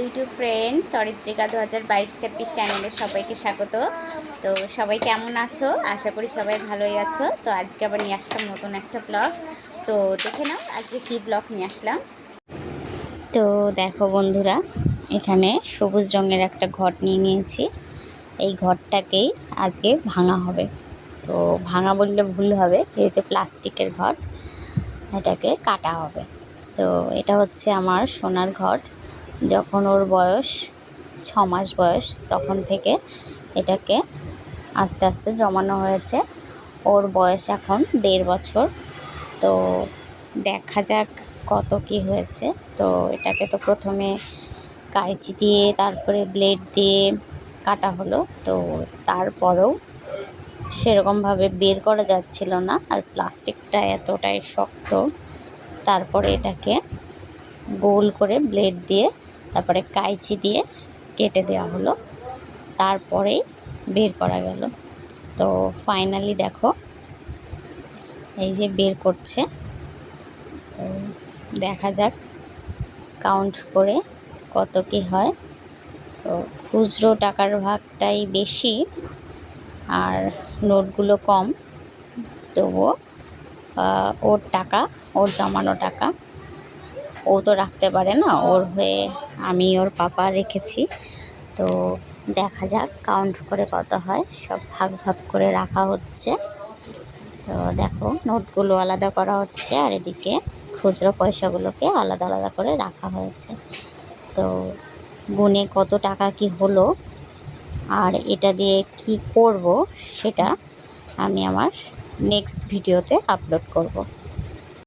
YouTube friends Aritrika 2022-26 চ্যানেলে সবাইকে স্বাগত। তো সবাই কেমন আছো? আশা করি সবাই ভালোই আছো। তো আজকে আবার নিয়ে আসলাম নতুন একটা ব্লগ। তো দেখে নাও আজকে কি ব্লগ নিয়ে আসলাম। তো দেখো বন্ধুরা, এখানে সবুজ রঙের একটা ঘট নিয়ে নিয়েছি। এই ঘরটাকেই আজকে ভাঙা হবে। তো ভাঙা বললে ভুল হবে, যেহেতু প্লাস্টিকের ঘট, এটাকে কাটা হবে। তো এটা হচ্ছে আমার সোনার ঘট। যখন ওর বয়স 6 মাস বয়স, তখন থেকে এটাকে আস্তে আস্তে জমানো হয়েছে। ওর বয়স এখন 1.5 বছর। তো দেখা যাক কত কি হয়েছে। তো এটাকে তো প্রথমে কাঁচি দিয়ে তারপরে ব্লেড দিয়ে কাটা হলো। তো তারপরেও সেরকমভাবে বের করা যাচ্ছিল না, আর প্লাস্টিকটা এতটাই শক্ত। তারপরে এটাকে গোল করে ব্লেড দিয়ে তারপরে কাঁচি দিয়ে কেটে দেওয়া হলো, তারপরেই বের করা গেল। তো ফাইনালি দেখো, এই যে বের করছে। তো দেখা যাক কাউন্ট করে কত কি হয়। তো খুচরো টাকার ভাগটাই বেশি আর নোটগুলো কম, তবুও ওর টাকা, ওর জমানো টাকা ও তো রাখতে পারে না, ওর হয়ে আমি ওর পাপা রেখেছি। তো দেখা যাক কাউন্ট করে কত হয়। সব ভাগ ভাগ করে রাখা হচ্ছে। তো দেখো নোটগুলো আলাদা করা হচ্ছে, আর এদিকে খুচরো পয়সাগুলোকে আলাদা আলাদা করে রাখা হয়েছে। তো গুনে কত টাকা কি হলো আর এটা দিয়ে কি করব, সেটা আমি আমার নেক্সট ভিডিওতে আপলোড করব।